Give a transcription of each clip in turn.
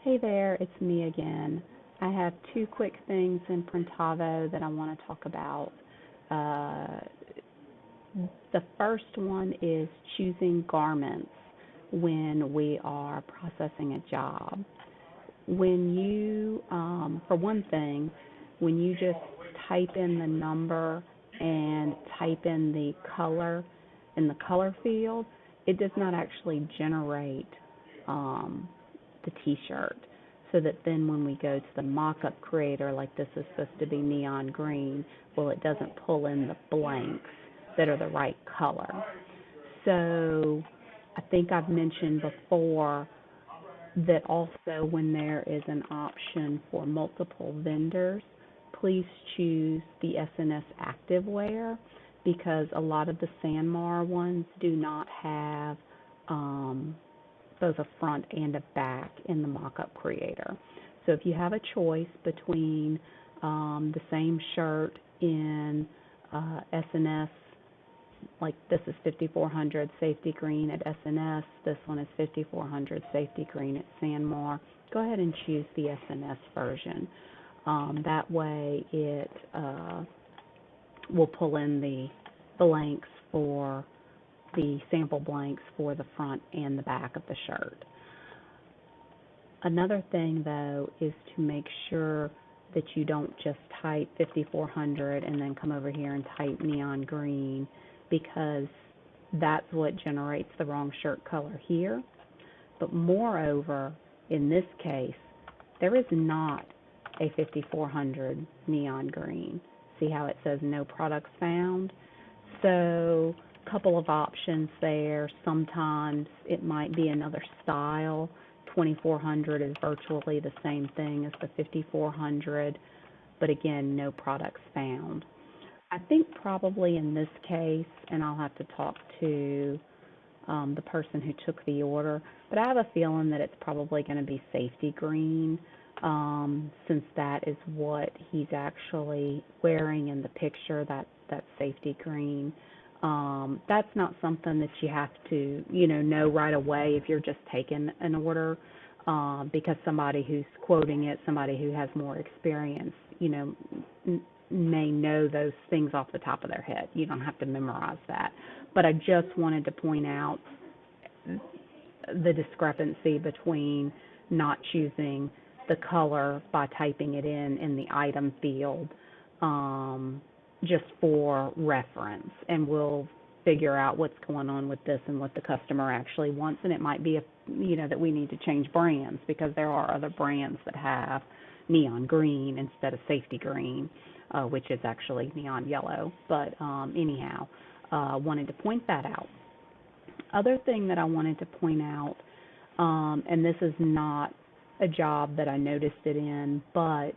Hey there, it's me again. I have two quick things in Printavo that I want to talk about. Uh, the first one is choosing garments when we are processing a job. When you, for one thing, when you just type in the number and type in the color in the color field, it does not actually generate um, the t-shirt. So that then when we go to the mock-up creator, like this is supposed to be neon green, well, it doesn't pull in the blanks that are the right color. So I think I've mentioned before that also when there is an option for multiple vendors, please choose the SNS Activewear because a lot of the Sanmar ones do not have um, both a front and a back in the mock-up creator. So if you have a choice between the same shirt in SNS, like this is 5400 safety green at SNS, this one is 5400 safety green at Sanmar, go ahead and choose the SNS version. That way it will pull in the blanks for the sample blanks for the front and the back of the shirt. Another thing though is to make sure that you don't just type 5400 and then come over here and type neon green because that's what generates the wrong shirt color here. But moreover, in this case, there is not a 5400 neon green. See how it says no products found? So couple of options there. Sometimes it might be another style. 2400 is virtually the same thing as the 5400, but again, no products found. I think probably in this case, and I'll have to talk to the person who took the order, but I have a feeling that it's probably going to be safety green since that is what he's actually wearing in the picture, that safety green. That's not something that you have to, know right away if you're just taking an order, because somebody who's quoting it, somebody who has more experience, may know those things off the top of their head. You don't have to memorize that. But I just wanted to point out the discrepancy between not choosing the color by typing it in the item field. Just for reference, and we'll figure out what's going on with this and what the customer actually wants. And it might be, that we need to change brands because there are other brands that have neon green instead of safety green, which is actually neon yellow. But anyhow, wanted to point that out. Other thing that I wanted to point out, and this is not a job that I noticed it in, but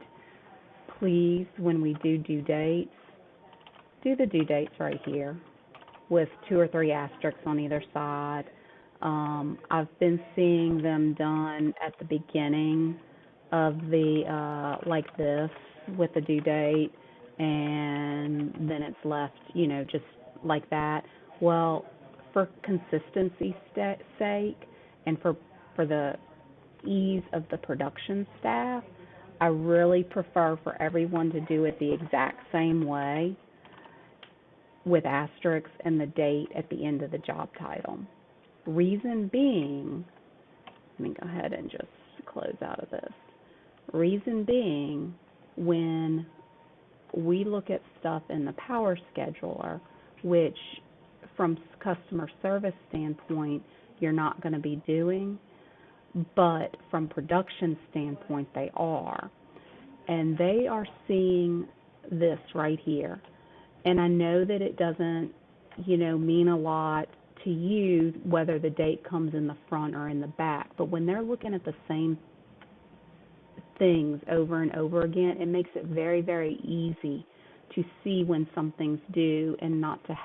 please, when we do due dates, do the due dates right here with 2 or 3 asterisks on either side. I've been seeing them done at the beginning of the, like this, with the due date, and then it's left, just like that. Well, for consistency's sake and for the ease of the production staff, I really prefer for everyone to do it the exact same way, with asterisks and the date at the end of the job title. Reason being, let me go ahead and just close out of this. Reason being, when we look at stuff in the Power Scheduler, which from customer service standpoint, you're not going to be doing, but from production standpoint, they are. And they are seeing this right here. And I know that it doesn't, mean a lot to you whether the date comes in the front or in the back. But when they're looking at the same things over and over again, it makes it very, very easy to see when something's due and not to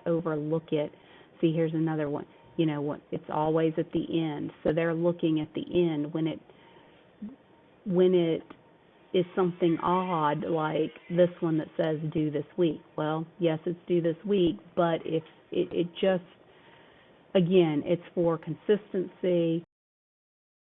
overlook it. See, here's another one. It's always at the end. So they're looking at the end when it is something odd like this one that says due this week. Well, yes, it's due this week, but if it just, again, it's for consistency.